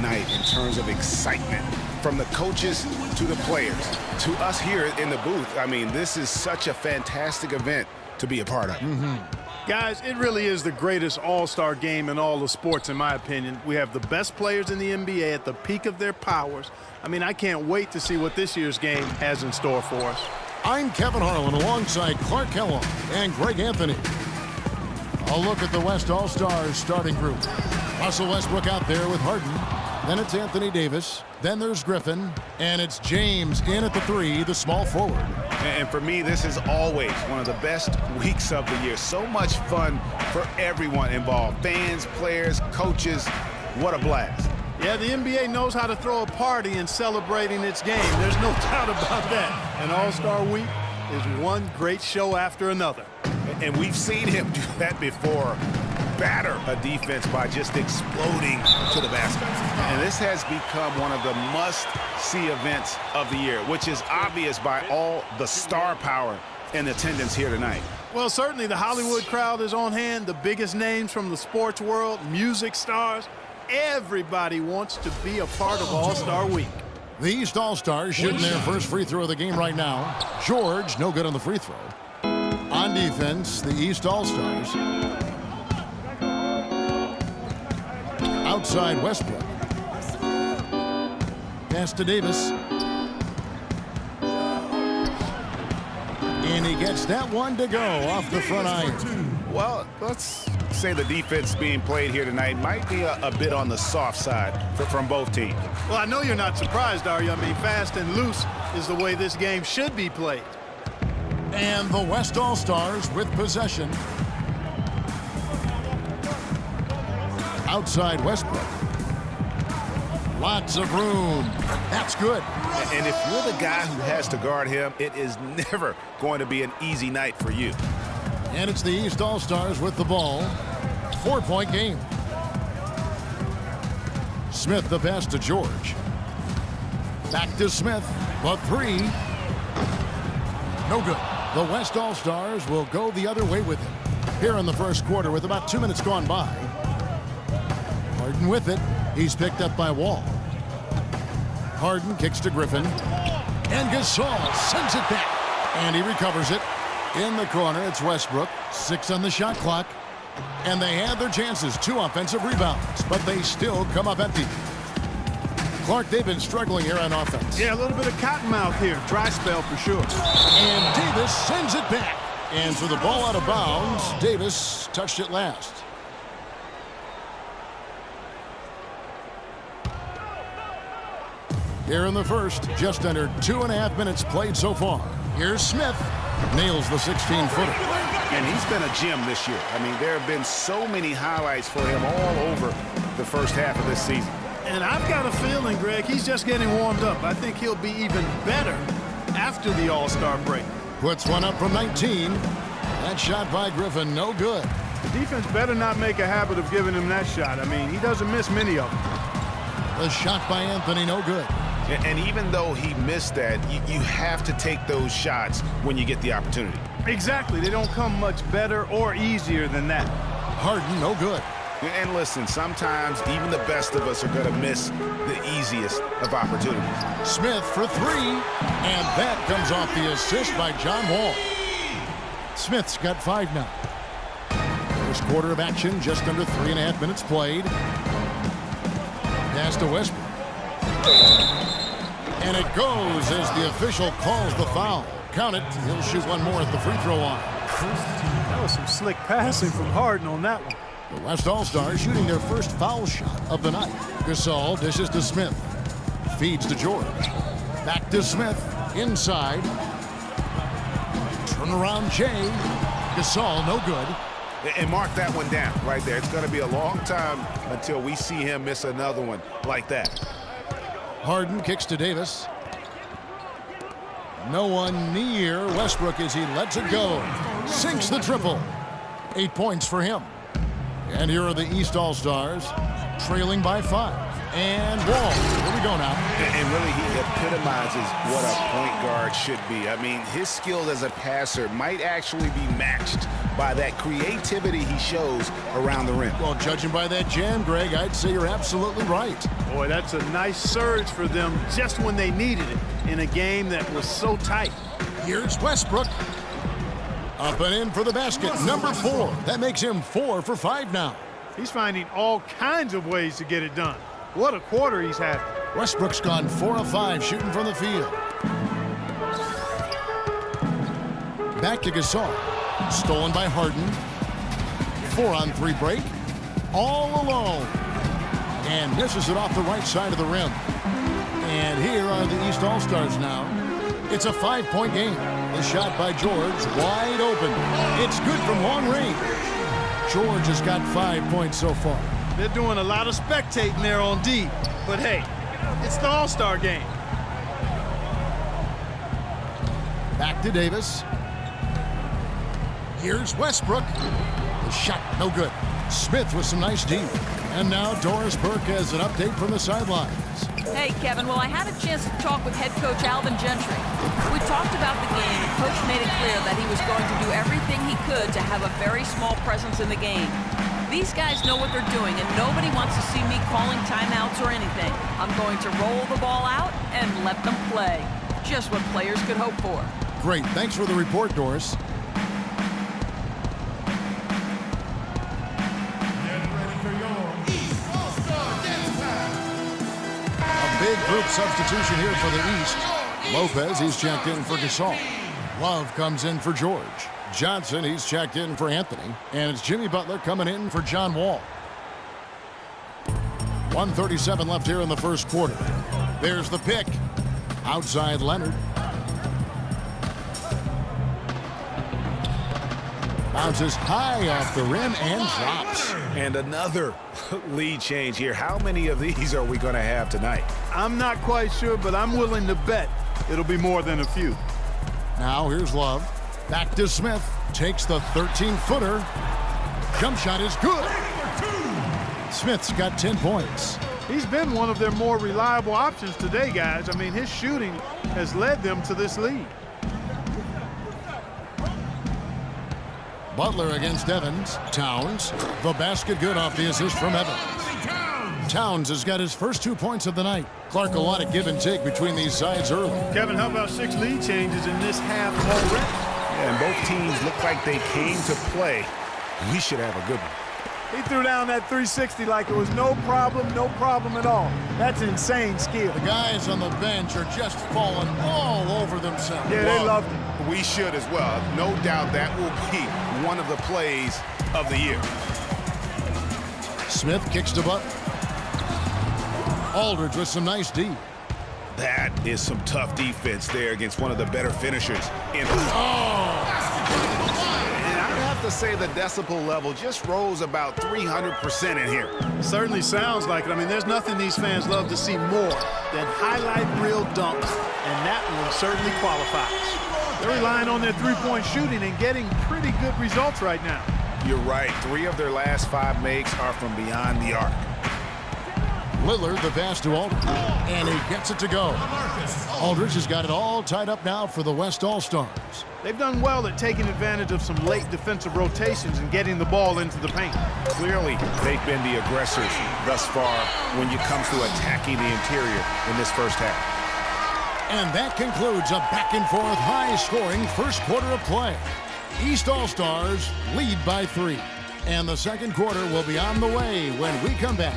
night in terms of excitement, from the coaches to the players, to us here in the booth. I mean, this is such a fantastic event to be a part of. Guys, it really is the greatest all-star game in all of sports, in my opinion. We have the best players in the NBA at the peak of their powers. I mean, I can't wait to see what this year's game has in store for us. I'm Kevin Harlan alongside Clark Kellogg and Greg Anthony. A look at the West All-Stars starting group. Russell Westbrook out there with Harden. Then it's Anthony Davis. Then there's Griffin. And it's James in at the 3, the small forward. And for me, this is always one of the best weeks of the year. So much fun for everyone involved. Fans, players, coaches. What a blast. Yeah, the NBA knows how to throw a party in celebrating its game. There's no doubt about that. And All-Star Week is one great show after another. And we've seen him do that before. Batter a defense by just exploding to the basket. And this has become one of the must-see events of the year, which is obvious by all the star power in attendance here tonight. Well, certainly the Hollywood crowd is on hand. The biggest names from the sports world, music stars. Everybody wants to be a part of All-Star Week. The East All-Stars shooting their first free throw of the game right now. George, no good on the free throw. On defense, the East All-Stars. Outside Westbrook. Pass to Davis. And he gets that one to go off the front iron. Well, let's say the defense being played here tonight might be a bit on the soft side from both teams. Well, I know you're not surprised, are you? I mean, fast and loose is the way this game should be played. And the West All-Stars with possession. Outside Westbrook. Lots of room. That's good. And if you're the guy who has to guard him, it is never going to be an easy night for you. And it's the East All-Stars with the ball. 4-point game. Smith the pass to George. Back to Smith. The 3. No good. The West All-Stars will go the other way with it. Here in the first quarter with about 2 minutes gone by. Harden with it. He's picked up by Wall. Harden kicks to Griffin. And Gasol sends it back. And he recovers it. In the corner, it's Westbrook. 6 on the shot clock. And they had their chances. 2 offensive rebounds. But they still come up empty. Clark, they've been struggling here on offense. Yeah, a little bit of cottonmouth here. Dry spell for sure. And Davis sends it back. And so the ball out of bounds. Davis touched it last. Here in the first, just under 2.5 minutes played so far. Here's Smith. Nails the 16-footer. And he's been a gem this year. I mean, there have been so many highlights for him all over the first half of this season. And I've got a feeling, Greg, he's just getting warmed up. I think he'll be even better after the All-Star break. Puts one up from 19. That shot by Griffin, no good. The defense better not make a habit of giving him that shot. I mean, he doesn't miss many of them. The shot by Anthony, no good. And even though he missed that, you have to take those shots when you get the opportunity. Exactly. They don't come much better or easier than that. Harden, no good. And listen, sometimes even the best of us are going to miss the easiest of opportunities. Smith for 3. And that comes off the assist by John Wall. Smith's got 5 now. First quarter of action, just under 3.5 minutes played. Pass to Westbrook. And it goes as the official calls the foul. Count it. He'll shoot one more at the free throw line. That was some slick passing from Harden on that one. The West All-Stars shooting their first foul shot of the night. Gasol dishes to Smith. Feeds to George. Back to Smith. Inside. Turnaround Jay. Gasol, no good. And mark that one down right there. It's going to be a long time until we see him miss another one like that. Harden kicks to Davis. No one near Westbrook as he lets it go. Sinks the triple. 8 points for him. And here are the East All-Stars trailing by 5. And Wall. Here we go now. And really, he epitomizes what a point guard should be. I mean, his skill as a passer might actually be matched by that creativity he shows around the rim. Well, judging by that jam, Greg, I'd say you're absolutely right. Boy, that's a nice surge for them just when they needed it in a game that was so tight. Here's Westbrook. Up and in for the basket. Number 4. That makes him 4 for 5 now. He's finding all kinds of ways to get it done. What a quarter he's had. Westbrook's gone 4 of 5 shooting from the field. Back to Gasol. Stolen by Harden. 4-on-3 break. All alone. And misses it off the right side of the rim. And here are the East All-Stars now. It's a 5-point game. The shot by George, wide open. It's good from long range. George has got 5 points so far. They're doing a lot of spectating there on D. But hey, it's the All-Star game. Back to Davis. Here's Westbrook. The shot, no good. Smith with some nice D. And now Doris Burke has an update from the sidelines. Hey, Kevin. Well, I had a chance to talk with head coach Alvin Gentry. We talked about the game, and Coach made it clear that he was going to do everything he could to have a very small presence in the game. These guys know what they're doing, and nobody wants to see me calling timeouts or anything. I'm going to roll the ball out and let them play. Just what players could hope for. Great. Thanks for the report, Doris. Big group substitution here for the East. Lopez, he's checked in for Gasol. Love comes in for George. Johnson, he's checked in for Anthony. And it's Jimmy Butler coming in for John Wall. 1:37 left here in the first quarter. There's the pick. Outside Leonard. Bounces high off the rim and drops. And another lead change here. How many of these are we going to have tonight? I'm not quite sure, but I'm willing to bet it'll be more than a few. Now here's Love. Back to Smith. Takes the 13-footer. Jump shot is good. Smith's got 10 points. He's been one of their more reliable options today, guys. I mean, his shooting has led them to this lead. Butler against Evans. Towns. The basket good off the assist from Evans. Towns has got his first 2 points of the night. Clark, a lot of give and take between these sides early. Kevin, how about 6 lead changes in this half already? Yeah, and both teams look like they came to play. We should have a good one. He threw down that 360 like it was no problem at all. That's insane skill. The guys on the bench are just falling all over themselves. Yeah, they loved it. We should as well. No doubt that will be one of the plays of the year. Smith kicks to Butler. Aldridge with some nice D. That is some tough defense there against one of the better finishers in. And I'd have to say the decibel level just rose about 300% in here. Certainly sounds like it. I mean, there's nothing these fans love to see more than highlight reel dunks, and that one certainly qualifies. They're relying on their three-point shooting and getting pretty good results right now. You're right. 3 of their last 5 makes are from beyond the arc. Lillard, the pass to Aldridge, and he gets it to go. Aldridge has got it all tied up now for the West All-Stars. They've done well at taking advantage of some late defensive rotations and getting the ball into the paint. Clearly, they've been the aggressors thus far when it comes to attacking the interior in this first half. And that concludes a back-and-forth, high-scoring first quarter of play. East All-Stars lead by 3. And the second quarter will be on the way when we come back.